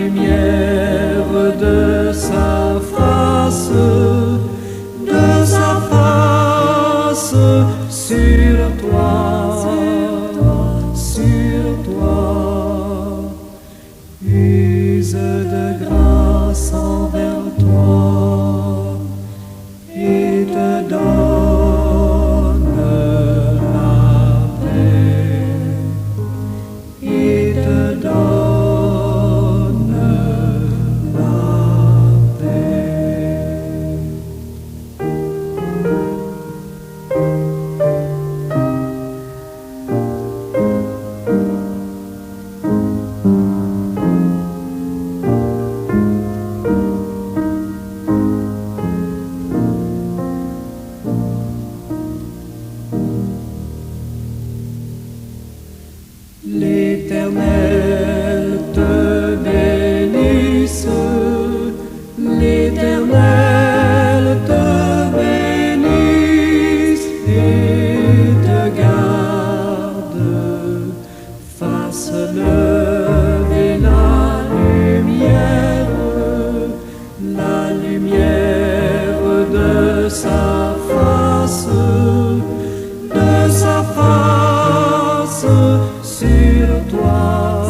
lumière de sa face sur toi, use de grâce envers toi et te donne la paix, et te donne la paix. L'Éternel te bénisse, l'Éternel te bénisse et te garde, fasse lever la lumière de sa face sur toi,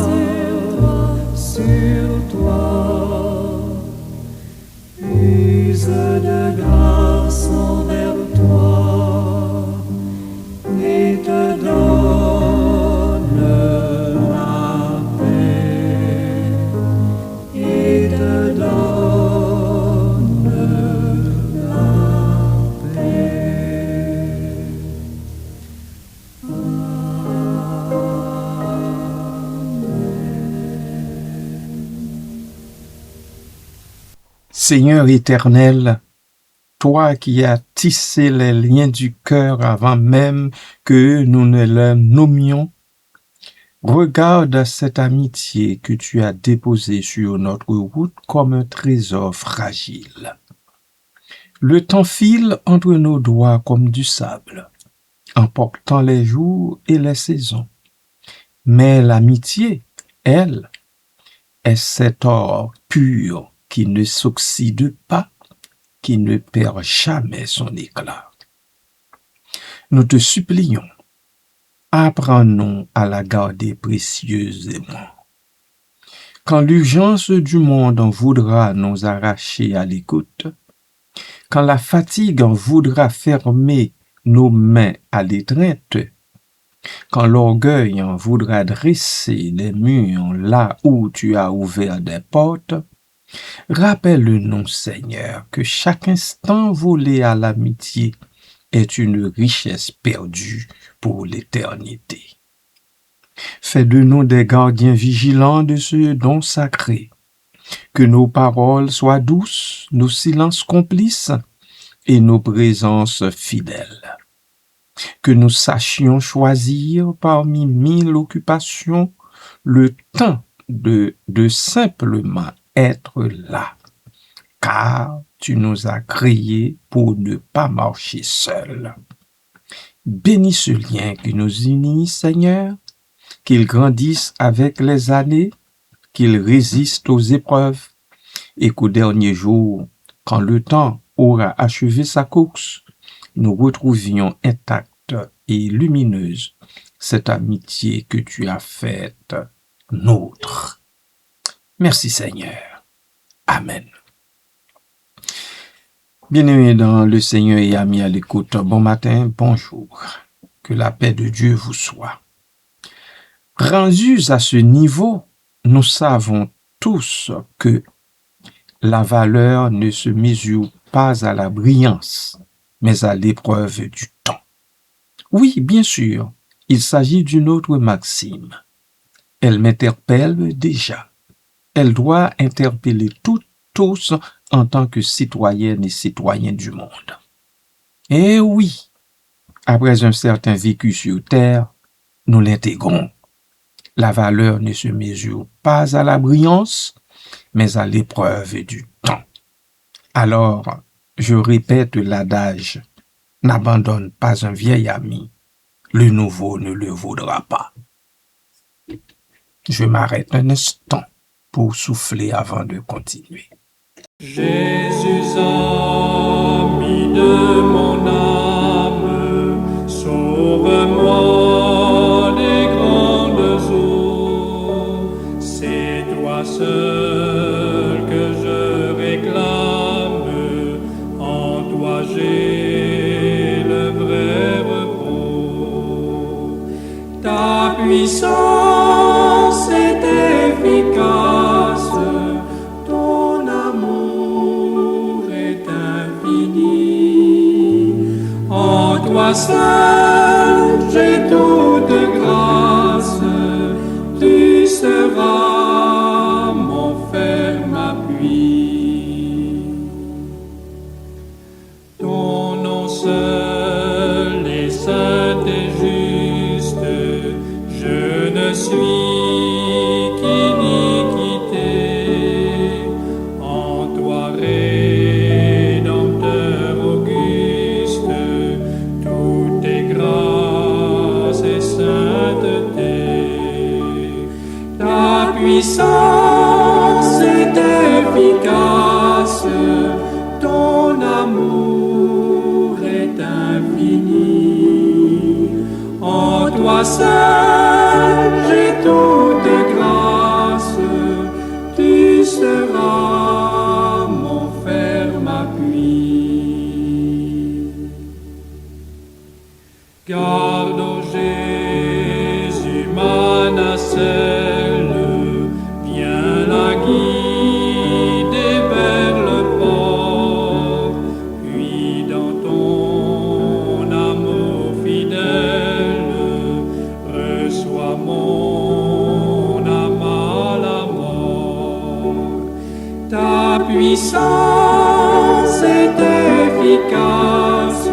use de grâce envers toi et te donne la paix, et te donne la paix. Seigneur éternel, toi qui as tissé les liens du cœur avant même que nous ne les nommions, regarde cette amitié que tu as déposée sur notre route comme un trésor fragile. Le temps file entre nos doigts comme du sable, emportant les jours et les saisons. Mais l'amitié, elle, est cet or pur qui ne s'oxyde pas, qui ne perd jamais son éclat. Nous te supplions, apprends-nous à la garder précieusement. Quand l'urgence du monde en voudra nous arracher à l'écoute, quand la fatigue en voudra fermer nos mains à l'étreinte, quand l'orgueil en voudra dresser des murs là où tu as ouvert des portes, rappelle-nous, Seigneur, que chaque instant volé à l'amitié est une richesse perdue pour l'éternité. Fais de nous des gardiens vigilants de ce don sacré, que nos paroles soient douces, nos silences complices et nos présences fidèles. Que nous sachions choisir parmi 1000 occupations le temps de simplement être là, car tu nous as créés pour ne pas marcher seuls. Bénis ce lien qui nous unit, Seigneur, qu'il grandisse avec les années, qu'il résiste aux épreuves, et qu'au dernier jour, quand le temps aura achevé sa course, nous retrouvions intacte et lumineuse cette amitié que tu as faite nôtre. Merci Seigneur. Amen. Bien-aimés dans le Seigneur et amis à l'écoute, bon matin, bonjour. Que la paix de Dieu vous soit. Rendus à ce niveau, nous savons tous que la valeur ne se mesure pas à la brillance, mais à l'épreuve du temps. Oui, bien sûr, il s'agit d'une autre maxime. Elle m'interpelle déjà. Elle doit interpeller tous en tant que citoyennes et citoyens du monde. Et oui, après un certain vécu sur terre, nous l'intégrons. La valeur ne se mesure pas à la brillance, mais à l'épreuve du temps. Alors, je répète l'adage, n'abandonne pas un vieil ami, le nouveau ne le vaudra pas. Je m'arrête un instant pour souffler avant de continuer. Jésus, ami de mon âme, sauve-moi des grandes eaux. C'est toi seul que je réclame, en toi j'ai le vrai repos. Ta puissance est efficace, ton amour est infini. En toi seul j'ai toute grâce, tu seras mon ferme appui. Ton nom seul est saint et juste, je ne suis qu'iniquité. En toi, Rédempteur auguste, tout est grâce et sainteté. Ta puissance est efficace, ton amour est infini. En toi seul j'ai toute grâce, tu seras mon ferme appui. Garde, ô Jésus, ma nacelle, viens la guider vers le port, puis dans ton amour fidèle, reçois mon âme à la mort. Ta puissance est efficace,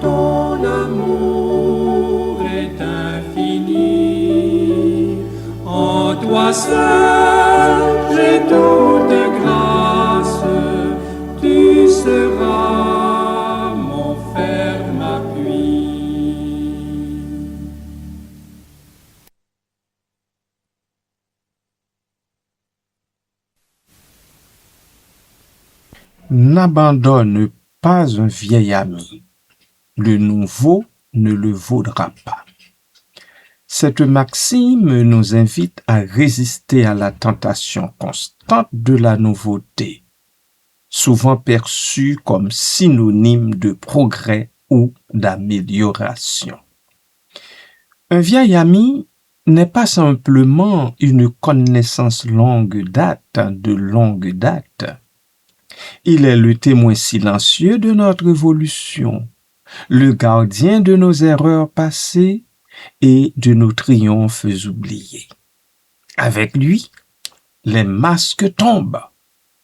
ton amour est infini. En toi seul j'ai toute grâce, tu seras mon ferme appui. N'abandonne pas un vieil ami, le nouveau ne le vaudra pas. Cette maxime nous invite à résister à la tentation constante de la nouveauté, souvent perçue comme synonyme de progrès ou d'amélioration. Un vieil ami n'est pas simplement une connaissance de longue date. Il est le témoin silencieux de notre évolution, le gardien de nos erreurs passées et de nos triomphes oubliés. Avec lui, les masques tombent.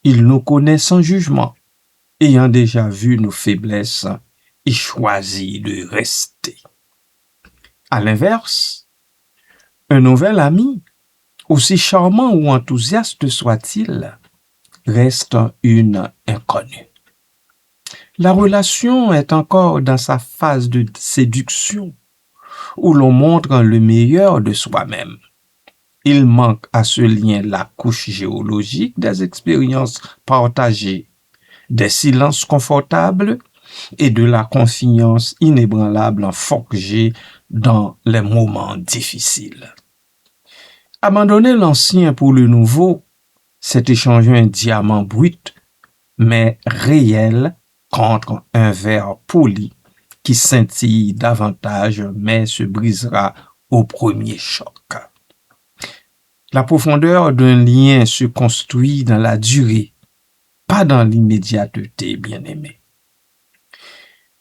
Il nous connaît sans jugement, ayant déjà vu nos faiblesses et choisi de rester. À l'inverse, un nouvel ami, aussi charmant ou enthousiaste soit-il, reste une inconnue. La relation est encore dans sa phase de séduction, où l'on montre le meilleur de soi-même. Il manque à ce lien la couche géologique des expériences partagées, des silences confortables et de la confiance inébranlable forgée dans les moments difficiles. Abandonner l'ancien pour le nouveau, c'est échanger un diamant brut, mais réel, contre un verre poli qui scintille davantage, mais se brisera au premier choc. La profondeur d'un lien se construit dans la durée, pas dans l'immédiateté, bien-aimé.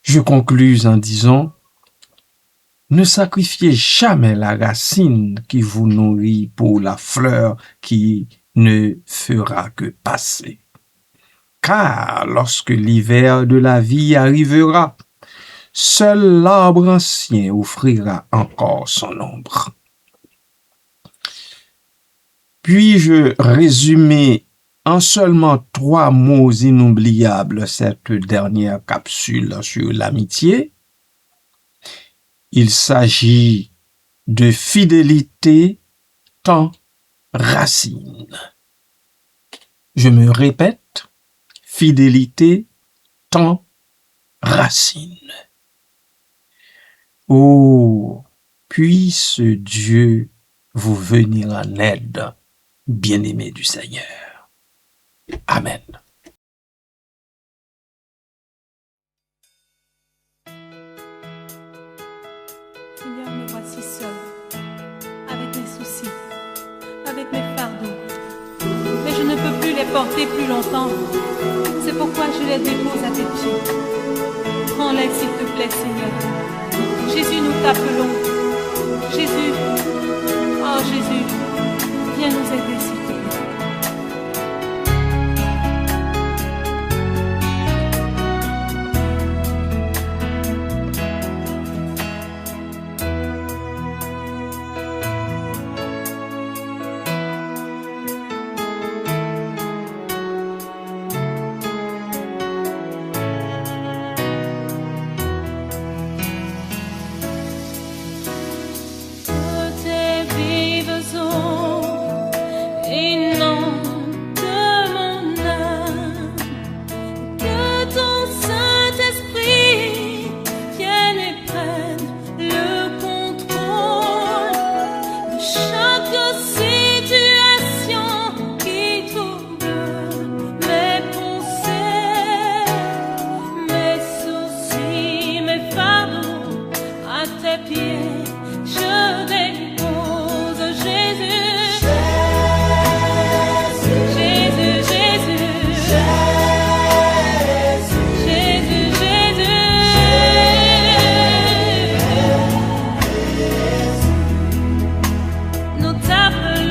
Je conclus en disant, ne sacrifiez jamais la racine qui vous nourrit pour la fleur qui ne fera que passer. Car lorsque l'hiver de la vie arrivera, seul l'arbre ancien offrira encore son ombre. Puis-je résumer en seulement 3 mots inoubliables cette dernière capsule sur l'amitié? Il s'agit de fidélité, temps, racine. Je me répète, fidélité, temps, racine. Oh, puisse Dieu vous venir en aide, bien-aimés du Seigneur. Amen. Seigneur, me voici seul, avec mes soucis, avec mes fardeaux. Mais je ne peux plus les porter plus longtemps. C'est pourquoi je les dépose à tes pieds. Prends-les, s'il te plaît, Seigneur. Jésus, nous t'appelons. Jésus, oh Jésus, viens nous aider, s'il te plaît. Nous t'appelons.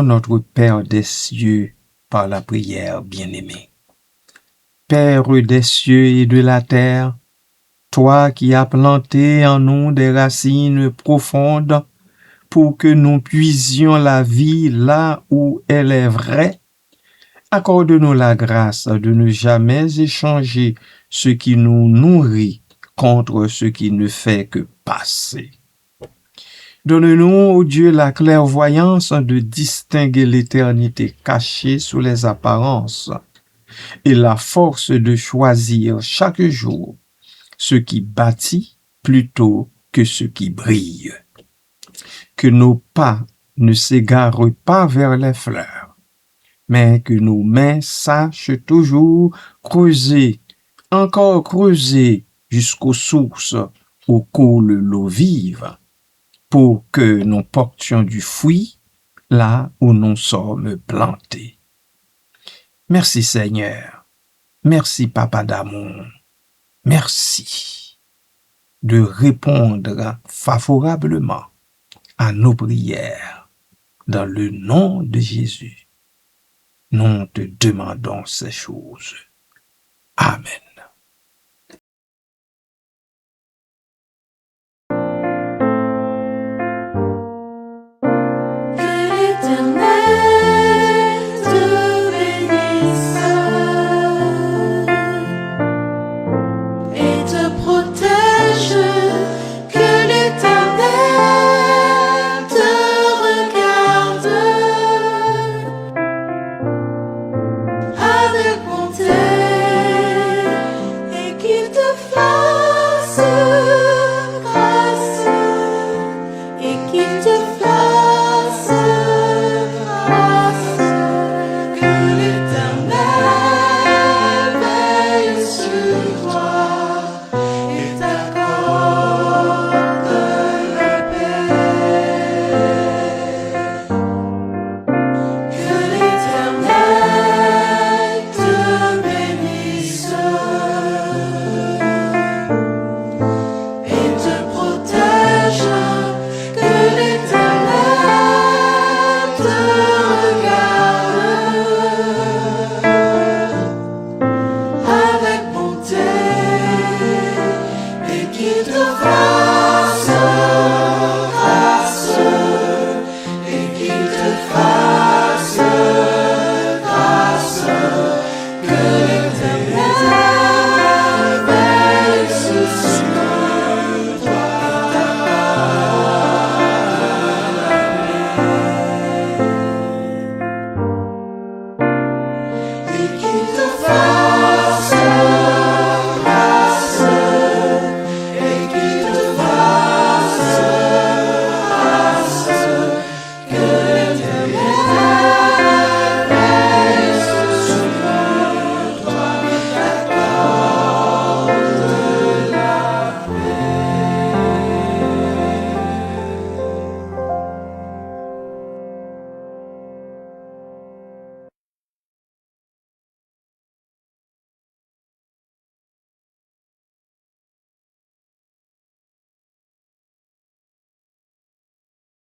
Bénissons notre Père des cieux par la prière bien-aimée. Père des cieux et de la terre, toi qui as planté en nous des racines profondes pour que nous puisions la vie là où elle est vraie, accorde-nous la grâce de ne jamais échanger ce qui nous nourrit contre ce qui ne fait que passer. Donne-nous, ô Dieu, la clairvoyance de distinguer l'éternité cachée sous les apparences et la force de choisir chaque jour ce qui bâtit plutôt que ce qui brille. Que nos pas ne s'égarent pas vers les fleurs, mais que nos mains sachent toujours creuser, encore creuser jusqu'aux sources où coule l'eau vive, pour que nous portions du fruit là où nous sommes plantés. Merci Seigneur, merci Papa d'amour, merci de répondre favorablement à nos prières. Dans le nom de Jésus, nous te demandons ces choses. Amen.